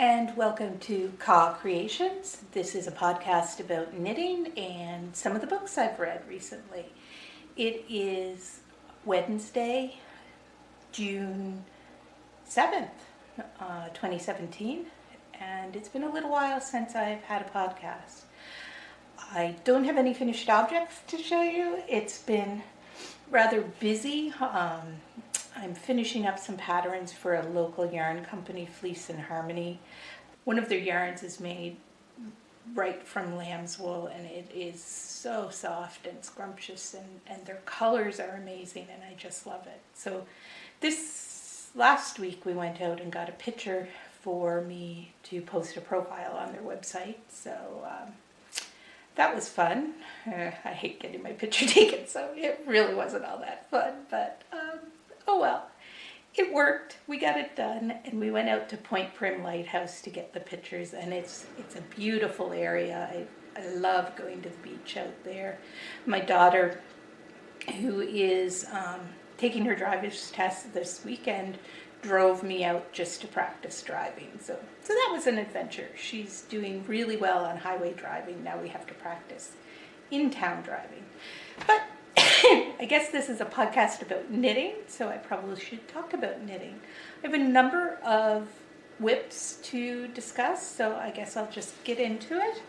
and welcome to CAWcreations. This is a podcast about knitting and some of the books I've read recently. It is Wednesday, June 7th, 2017, and it's been a little while since I've had a podcast. I don't have any finished objects to show you. It's been rather busy. I'm finishing up some patterns for a local yarn company, Fleece Harmony. One of their yarns is made right from lamb's wool, and it is so soft and scrumptious, and their colors are amazing, and I just love it. So this last week we went out and got a picture for me to post a profile on their website. So that was fun. I hate getting my picture taken, so it really wasn't all that fun, but oh well, it worked. We got it done, and we went out to Point Prim Lighthouse to get the pictures, and it's a beautiful area. I love going to the beach out there. My daughter, who is taking her driver's test this weekend, drove me out just to practice driving. So that was an adventure. She's doing really well on highway driving. Now we have to practice in-town driving. But I guess this is a podcast about knitting, so I probably should talk about knitting. I have a number of whips to discuss, so I guess I'll just get into it.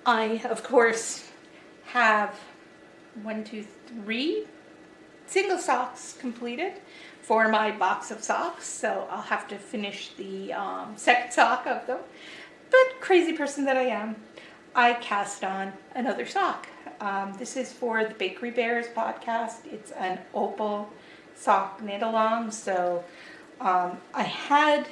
I, of course, have 3 single socks completed for my box of socks, so I'll have to finish the second sock of them. But crazy person that I am, I cast on another sock. This is for the Bakery Bears podcast. It's an Opal sock knit along. So I had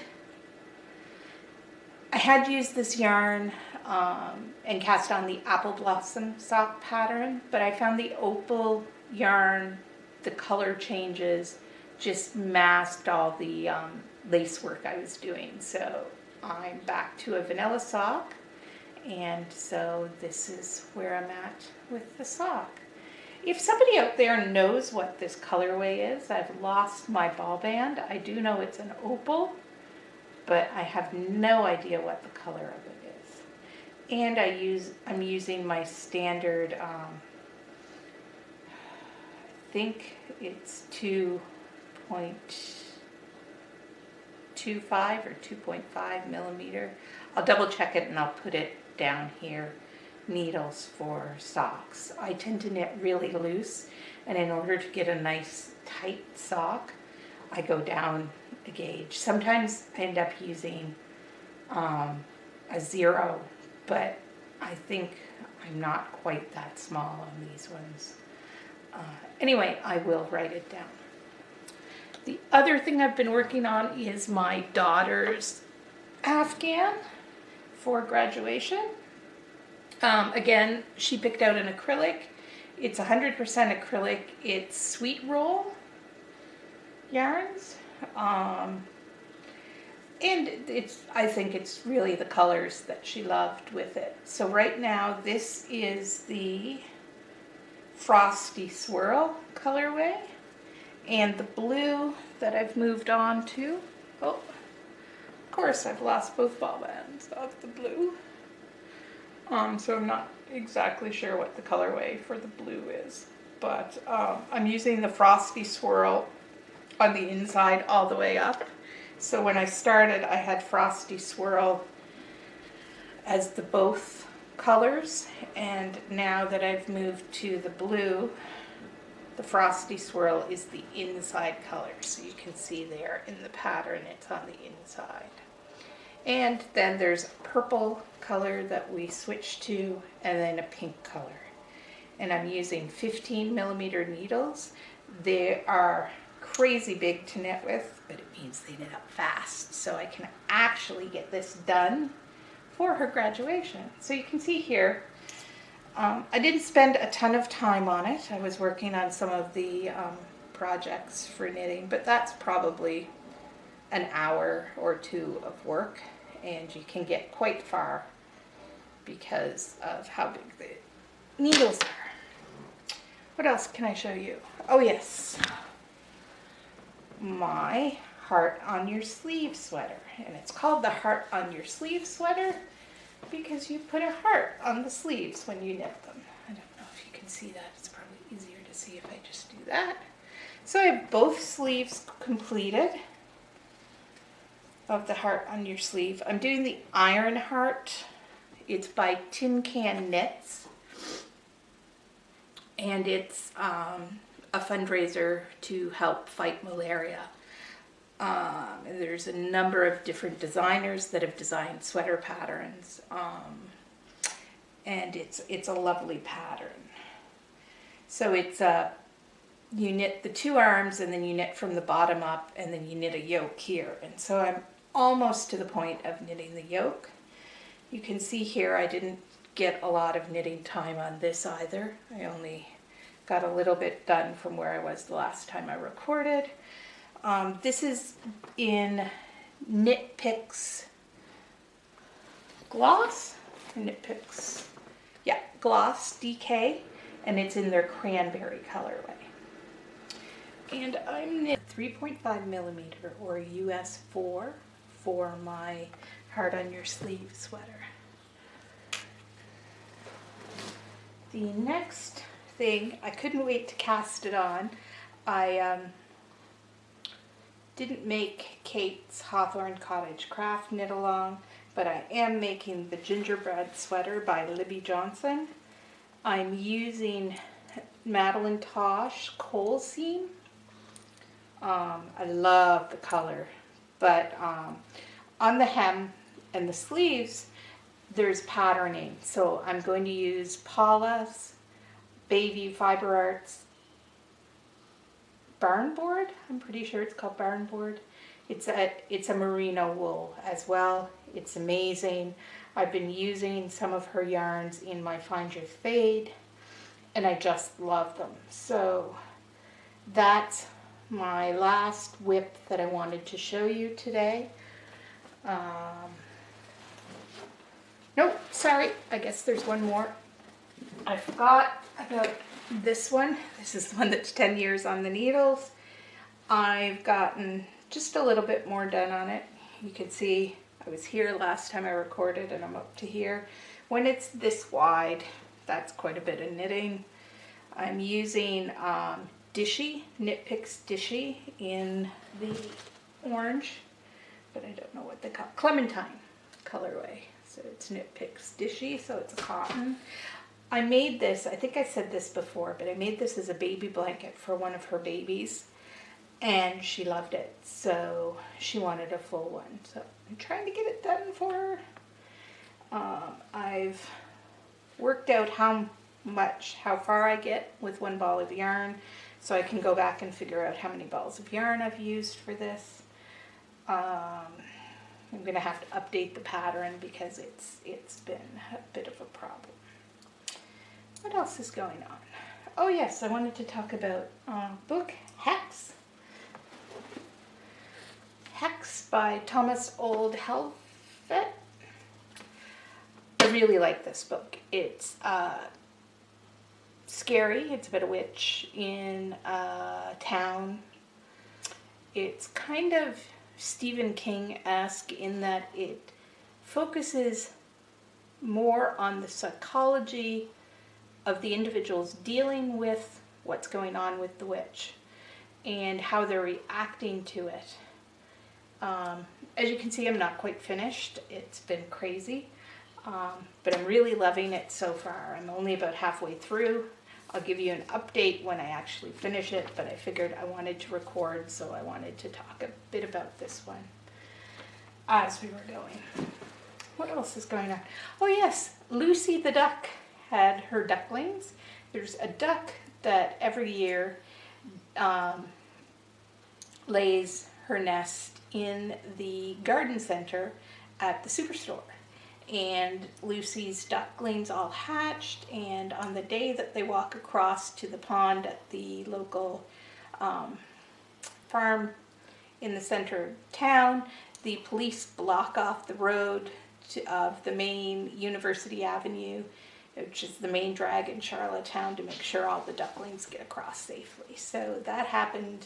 used this yarn and cast on the Apple Blossom sock pattern, but I found the Opal yarn, the color changes just masked all the lace work I was doing. So I'm back to a vanilla sock. And so this is where I'm at with the sock. If somebody out there knows what this colorway is, I've lost my ball band. I do know it's an opal, but I have no idea what the color of it is. And I'm using my standard, I think it's 2.25 or 2.5 millimeter. I'll double check it and I'll put it down here, needles for socks. I tend to knit really loose, and in order to get a nice tight sock, I go down a gauge. Sometimes I end up using a 0, but I think I'm not quite that small on these ones. Anyway, I will write it down. The other thing I've been working on is my daughter's Afghan for graduation. Again, she picked out an acrylic. It's 100% acrylic. It's sweet roll yarns. And I think it's really the colors that she loved with it. So right now, this is the Frosty Swirl colorway. And the blue that I've moved on to, of course I've lost both ball bands of the blue. So I'm not exactly sure what the colorway for the blue is. But I'm using the Frosty Swirl on the inside all the way up. So when I started, I had Frosty Swirl as the both colors. And now that I've moved to the blue, the Frosty Swirl is the inside color. So you can see there in the pattern, it's on the inside. And then there's a purple color that we switched to, and then a pink color. And I'm using 15 millimeter needles. They are crazy big to knit with, but it means they knit up fast. So I can actually get this done for her graduation. So you can see here, I didn't spend a ton of time on it. I was working on some of the projects for knitting, but that's probably an hour or 2 of work, and you can get quite far because of how big the needles are. What else can I show you? Oh yes, my heart on your sleeve sweater. And it's called the heart on your sleeve sweater because you put a heart on the sleeves when you knit them. I don't know if you can see that. It's probably easier to see if I just do that. So I have both sleeves completed of the heart on your sleeve. I'm doing the Ironheart. It's by Tin Can Knits. And it's a fundraiser to help fight malaria. There's a number of different designers that have designed sweater patterns. And it's a lovely pattern. So it's you knit the two arms and then you knit from the bottom up and then you knit a yoke here. And so I'm almost to the point of knitting the yoke. You can see here I didn't get a lot of knitting time on this either. I only got a little bit done from where I was the last time I recorded. This is in Knit Picks Gloss, Knit Picks, yeah, Gloss DK, and it's in their cranberry colorway. And I'm knit 3.5 millimeter or US 4 for my heart on your sleeve sweater. The next thing, I couldn't wait to cast it on. I didn't make Kate's Hawthorne Cottage Craft knit along, but I am making the Gingerbread sweater by Libby Jonson. I'm using Madeline Tosh Coal Seam. I love the color, but on the hem and the sleeves, there's patterning. So I'm going to use Paula's Bayview Fiber Arts Barn Board. I'm pretty sure it's called Barn Board. It's a merino wool as well. It's amazing. I've been using some of her yarns in my Find Your Fade, and I just love them. So that's my last whip that I wanted to show you today. Nope, sorry, I guess there's one more. I forgot about this one. This is the one that's 10 years on the needles. I've gotten just a little bit more done on it. You can see I was here last time I recorded and I'm up to here. When it's this wide, that's quite a bit of knitting. I'm using Dishie, Knit Picks Dishie in the orange, but I don't know what they call it, Clementine colorway. So it's Knit Picks Dishie, so it's a cotton. I made this, I think I said this before, but I made this as a baby blanket for one of her babies, and she loved it, so she wanted a full one. So I'm trying to get it done for her. I've worked out how far I get with one ball of yarn, so I can go back and figure out how many balls of yarn I've used for this. I'm going to have to update the pattern because it's been a bit of a problem. What else is going on? Oh yes, I wanted to talk about book Hex. Hex by Thomas Olde Heuvelt. I really like this book. It's scary. It's about a witch in a town. It's kind of Stephen King-esque in that it focuses more on the psychology of the individuals dealing with what's going on with the witch and how they're reacting to it. As you can see, I'm not quite finished. It's been crazy, but I'm really loving it so far. I'm only about halfway through. I'll give you an update when I actually finish it, but I figured I wanted to record, so I wanted to talk a bit about this one as we were going. What else is going on? Oh yes, Lucy the duck had her ducklings. There's a duck that every year lays her nest in the garden center at the superstore. And Lucy's ducklings all hatched, and on the day that they walk across to the pond at the local farm in the center of town, the police block off the road of the main University Avenue, which is the main drag in Charlottetown, to make sure all the ducklings get across safely. So that happened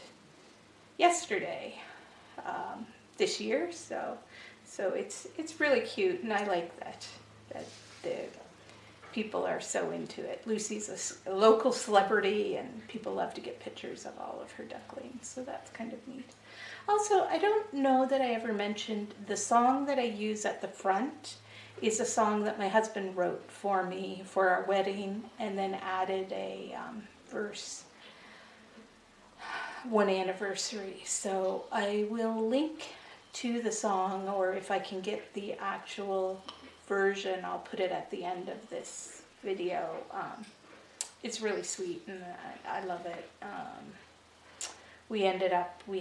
yesterday. this year. So it's really cute, and I like that the people are so into it. Lucy's a local celebrity, and people love to get pictures of all of her ducklings, so that's kind of neat. Also, I don't know that I ever mentioned the song that I use at the front is a song that my husband wrote for me for our wedding, and then added a verse one anniversary. So I will link to the song, or if I can get the actual version, I'll put it at the end of this video. It's really sweet, and I love it. We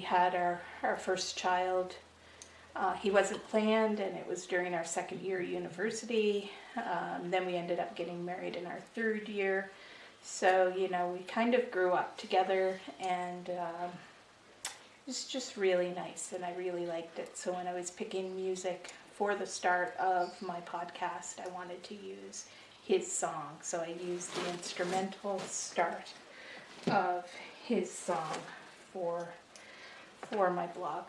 had our first child. He wasn't planned, and it was during our second year of university. Then we ended up getting married in our third year. So, we kind of grew up together, and it's just really nice, and I really liked it. So when I was picking music for the start of my podcast, I wanted to use his song. So I used the instrumental start of his song for my blog.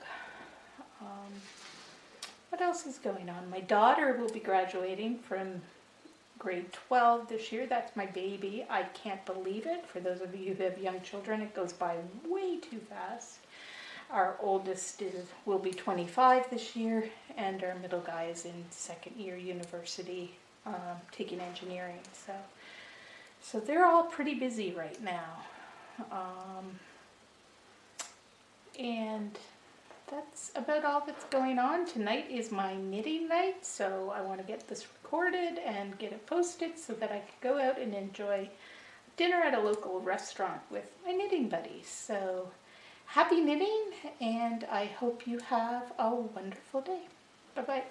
What else is going on? My daughter will be graduating from grade 12 this year. That's my baby. I can't believe it. For those of you who have young children, it goes by way too fast. Our oldest will be 25 this year, and our middle guy is in second year university, taking engineering. So they're all pretty busy right now. And that's about all that's going on. Tonight is my knitting night, so I want to get this recorded and get it posted so that I can go out and enjoy dinner at a local restaurant with my knitting buddies. So happy knitting, and I hope you have a wonderful day. Bye-bye.